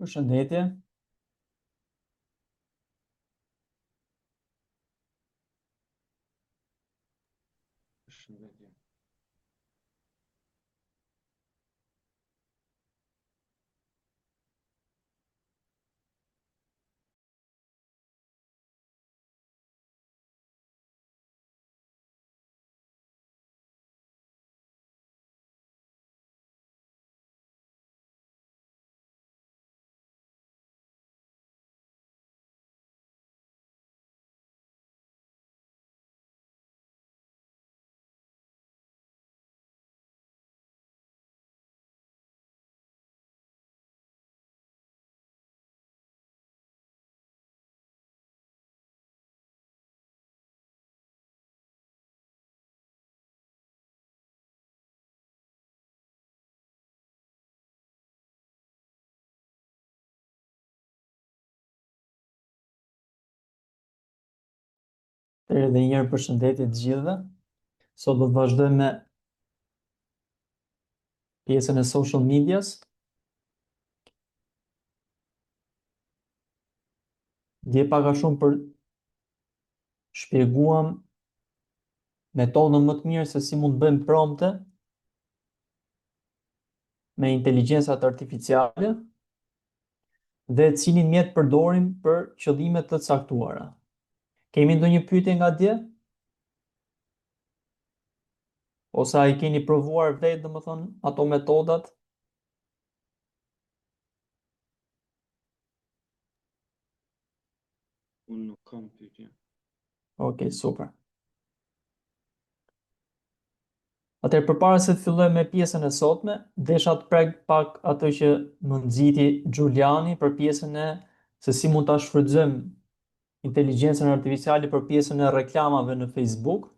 Përshëndetje. Përshëndetje. Edhe një herë përshëndetje të gjithëve. Sot do të vazhdojmë me pjesën e social medias. Dje pak a shumë për shpjeguam metodën më të mirë se si mund të bëjmë prompte me inteligjencat artificiale dhe cilin mjet përdorim për qëllime të caktuara. Kemi ndonjë pyetje nga dje? Ose a i keni provuar vetë, domethënë, ato metodat? Unë nuk kam pyetje. Okej, super. Atëherë, përpara se të filloj me pjesën e sotme, desha të prek pak atë që më nxiti Giuliani për pjesën e se si mund ta shfrytëzojmë inteligjencën artificiale për pjesën e reklamave në Facebook.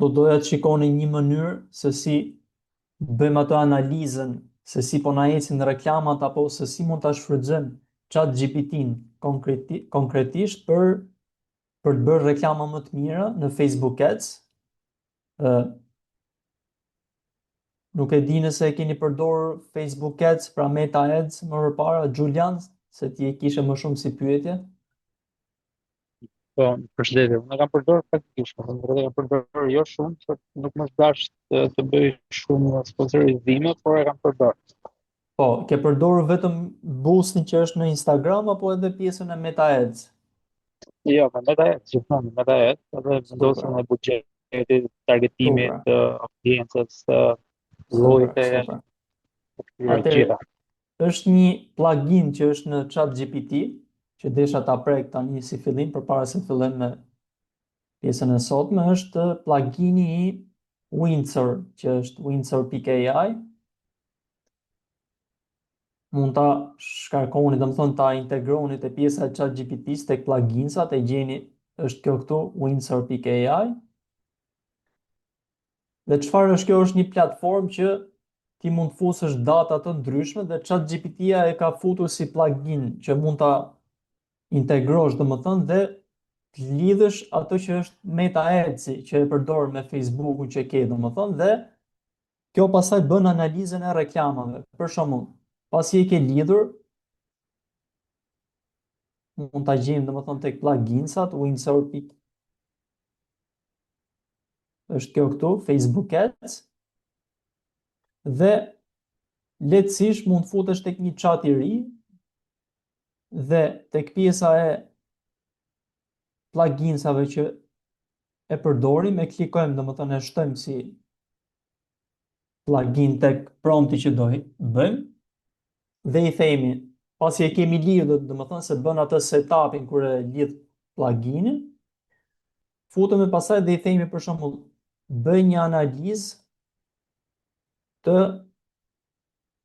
Do doja të shikoni një mënyrë se si bëjmë atë analizën se si po na ecin reklamat apo se si mund ta shfrytëzojmë ChatGPT-n konkretisht për të bërë reklama më të mira në Facebook Ads. Nuk e di nëse e keni përdorur Facebook Ads, pra Meta Ads më përpara, Julian, se ti e kishe më shumë si pyetje. Po, përshëndetje. Unë e kam përdorur praktikisht, por e kam përdorur jo shumë, se nuk më dash të bëj shumë sponsorizime, por e kam përdorur. Po, ke përdorur vetëm boostin që është në Instagram apo edhe pjesën e Meta Ads? Jo, me Meta Ads, gjithmonë me Meta Ads, edhe Super, vendosjen e buxhetit, targetimit, super, të audiencës, të super, llojit e super. këtyre Atëherë, gjitha. është një plugin që është në ChatGPT, që desha ta prek tani si fillim përpara se të fillojmë me pjesën e sotme, është plugini i Windsor, që është windsor.ai. Mund ta shkarkoni, domethënë ta integroni te pjesa e ChatGPT-s tek pluginsat, e gjeni është kjo këtu windsor.ai. Dhe çfarë është kjo? Është një platformë që ti mund të fusësh data të ndryshme dhe ChatGPT-ja e ka futur si plugin që mund ta integrosh domethënë dhe të lidhësh ato që është Meta Ads që e përdor me Facebook-un që ke domethënë dhe kjo pastaj bën analizën e reklamave. Për shembull, pasi e ke lidhur, mund ta gjejmë domethënë tek pluginsat Windsor. Është kjo këtu Facebook Ads dhe lehtësisht mund futesh tek një chat i ri dhe tek pjesa e pluginsave që e përdorim, e klikojmë domethënë e shtojmë si plugin tek prompti që do bëjmë dhe i themi, pasi e kemi lidhur domethënë se bën atë setupin kur e lidh pluginin, futemi pastaj dhe i themi për shembull bëj një analizë të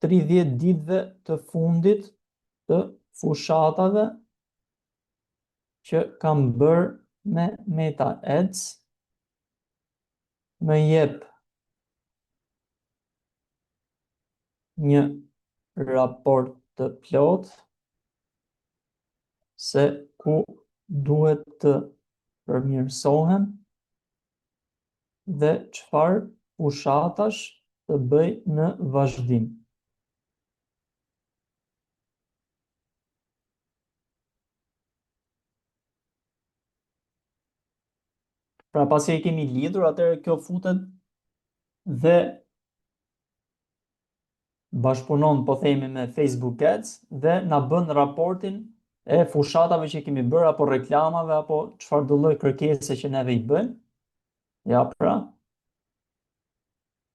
30 ditëve të fundit të fushatave që kam bërë me Meta Ads, më jep një raport të plot se ku duhet të përmirësohem dhe çfarë fushatash të bëj në vazhdim. Pra pasi e kemi lidhur, atëherë kjo futet dhe bashkëpunon, po themi, me Facebook Ads dhe na bën raportin e fushatave që kemi bërë, apo reklamave, apo çfarë do lloj kërkese që neve i bën. Ja, pra,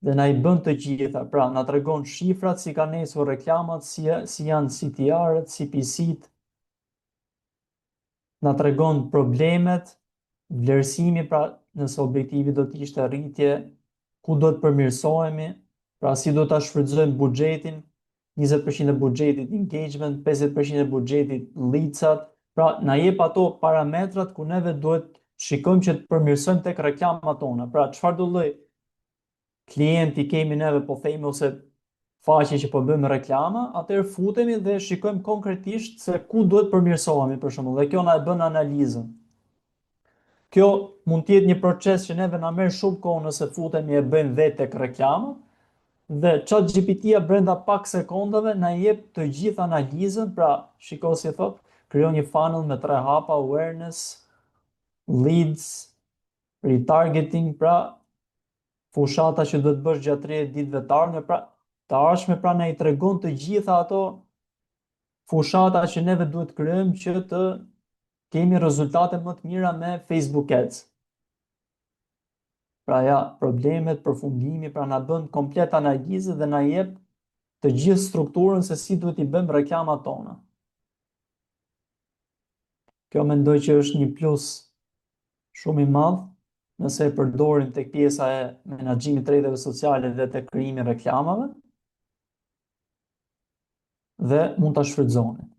dhe na i bën të gjitha. Pra, na tregon shifrat, si kanë nesur reklamat, si janë CTR-et, CPC-t, na tregon problemet, vlerësimi, pra nëse objektivi do të ishte rritje, ku do të përmirësohemi, pra si do ta shfrytëzojmë buxhetin, 20% e buxhetit engagement, 50% e buxhetit leadsat, pra na jep ato parametrat ku neve duhet shikojmë që të përmirësojmë tek reklamat tona. Pra çfarë do lloj klienti kemi neve, po themi, ose faqe që po bëjmë reklama, atëherë futemi dhe shikojmë konkretisht se ku duhet përmirësohemi, për shembull, dhe kjo na e bën analizën. Kjo mund të jetë një proces që neve na merr shumë kohë nëse futemi e bëjmë vetë tek reklama, dhe ChatGPT-ja brenda pak sekondave na jep të gjithë analizën. Pra, shiko si thot, krijon një funnel me 3 hapa: awareness, leads, retargeting, pra fushata që do të bësh gjatë 30 ditëve të ardhme. Pra, të ardhme, pra na i tregon të gjitha ato fushata që neve duhet kryejmë që të kemi rezultate më të mira me Facebook Ads. Pra ja, problemet, përfundimi, pra na bën komplet analizë dhe na jep të gjithë strukturën se si duhet i bëjmë reklamat tona. Kjo mendoj që është një plus shumë i madh nëse e përdorim tek pjesa e menaxhimit të rrjeteve sociale dhe tek krijimi i reklamave, dhe mund ta shfrytëzoni.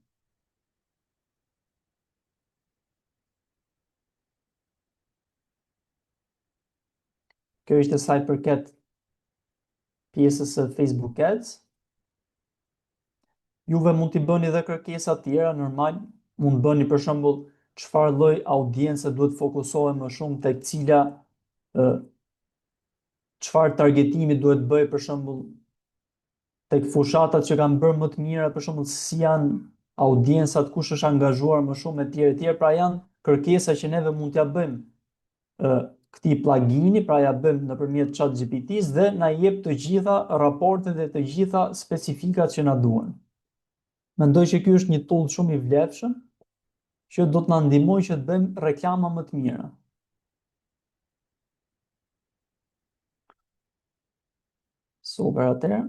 Kjo ishte sa i përket pjesës së Facebook Ads. Juve mund t'i bëni dhe kërkesa tjera, normal, mund bëni për shembull çfarë lloj audience duhet fokusohem më shumë, tek cila, çfarë targetimi duhet bëj, për shembull, tek fushatat që kanë bërë më të mira, për shembull, si janë audiencat, kush është angazhuar më shumë, etj, etj. Pra janë kërkesa që neve mund t'ja bëjmë këtij plugini, pra ja bëjmë nëpërmjet ChatGPT-s dhe na jep të gjitha raportet dhe të gjitha specifikat që na duhen. Mendoj që ky është një tool shumë i vlefshëm që do të na ndihmojë që të bëjmë reklama më të mira. Super, atëherë.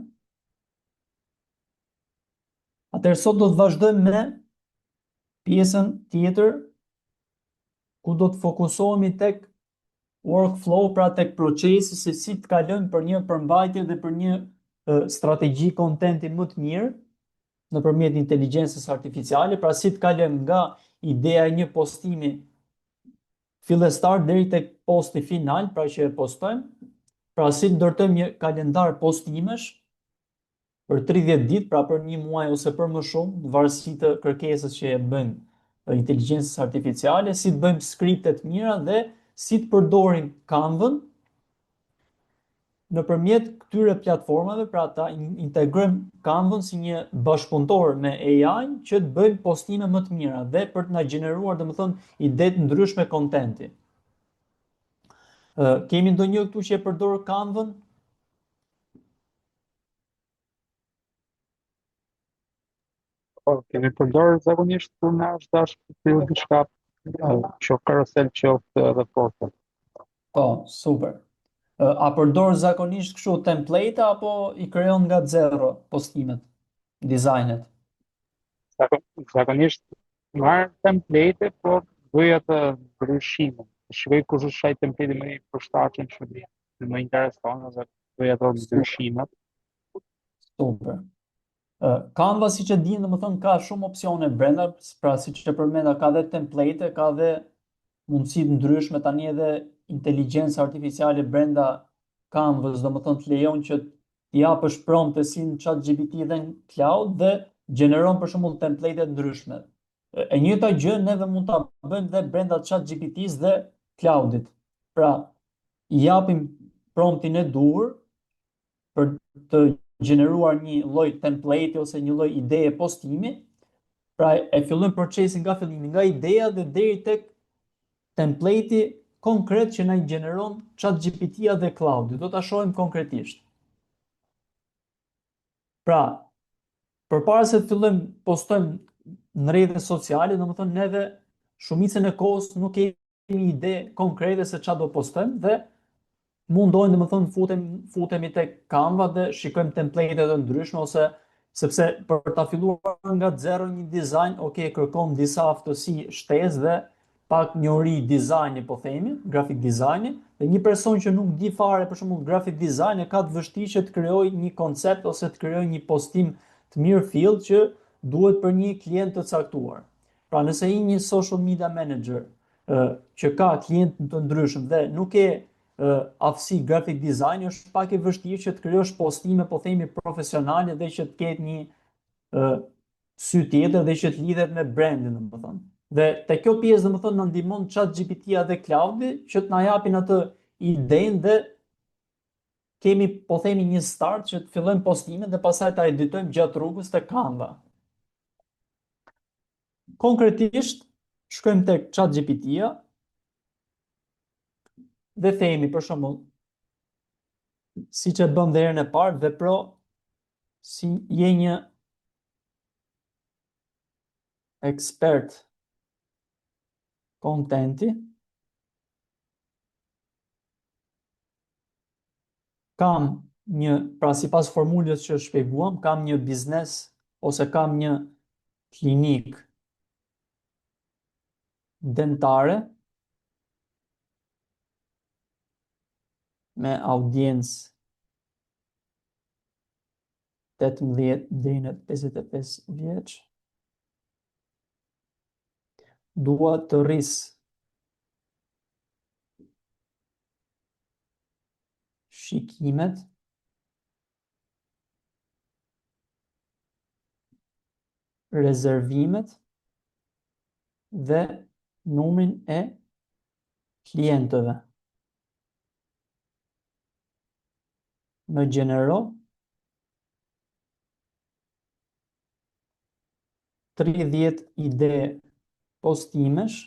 Atëherë sot do të vazhdojmë me pjesën tjetër ku do të fokusohemi tek workflow, pra tek procesi se si të kalojmë për një përmbajtje dhe për një strategji kontenti më të mirë nëpërmjet inteligjencës artificiale, pra si të kalojmë nga ideja e një postimi fillestar deri tek posti final, pra që e postojmë, pra si të ndërtojmë një kalendar postimesh për 30 ditë, pra për një muaj ose për më shumë, në varësi të kërkesës që e bëjmë inteligjencës artificiale, si të bëjmë skripte të mira dhe si të përdorim Canva nëpërmjet këtyre platformave, pra ta integrojmë Canva si një bashkëpunëtor me AI që të bëjmë postime më të mira dhe për të na gjeneruar, domethënë, ide të ndryshme kontenti. Kemi ndonjë këtu që e përdor Canva? Po, kemi përdorur zakonisht kur na është dashur të kryej diçka, qoftë karosel, qoftë edhe foto. Po, super. A përdor zakonisht kështu template apo i krijon nga zero postimet, dizajnet? Zakonisht marr template, po bëj atë ndryshime. Shikoj kush është ai template më i përshtatshëm që më intereson, ose bëj ato ndryshimet. Super. Canva, siç e dini, domethënë ka shumë opsione brenda, pra siç e përmenda, ka dhe template, ka dhe mundësi të ndryshme, tani edhe inteligjenca artificiale brenda Canvas, domethënë të lejon që të japësh prompte si në ChatGPT dhe në cloud dhe gjeneron për shembull template të ndryshme. E njëjta gjë neve mund ta bëjmë dhe brenda ChatGPT-s dhe cloudit. Pra, i japim promptin e duhur për të gjeneruar një lloj template ose një lloj ideje postimi. Pra, e fillojmë procesin nga fillimi, nga ideja dhe deri tek template konkret që na i gjeneron ChatGPT-ja dhe Claudi. Do ta shohim konkretisht. Pra, përpara se të fillojmë postojmë në rrjetet sociale, domethënë neve shumicën e kohës nuk kemi ide konkrete se çfarë do postojmë dhe mundojnë domethënë futemi tek Canva dhe shikojmë template të ndryshme ose sepse për ta filluar nga zero një dizajn, ok, kërkon disa aftësi shtesë dhe pak njohuri dizajni, po themi, graphic dizajni, dhe një person që nuk di fare për shembull graphic design e ka të vështirë që të krijojë një koncept ose të krijojë një postim të mirë fill që duhet për një klient të caktuar. Pra nëse i një social media manager që ka klientë të ndryshëm dhe nuk e aftësi graphic design, është pak e vështirë që të krijosh postime, po themi, profesionale dhe që të ketë një sy tjetër dhe që të lidhet me brandin, domethënë. Dhe te kjo pjesë domethënë na ndihmon ChatGPT-ja dhe Claudi që të na japin atë idenë dhe kemi, po themi, një start që të fillojmë postimin dhe pastaj ta editojmë gjatë rrugës te Canva. Konkretisht, shkojmë tek ChatGPT-ja dhe themi për shembull, siç e bëm dhe herën e parë, vepro si je një ekspert kontenti, pra sipas formulës që shpjeguam, kam një biznes ose kam një klinik dentare me audiencë 18 deri në 55 vjeç. Dua të rris shikimet rezervimet dhe numrin e klientëve. Më gjenero 30 ide postimesh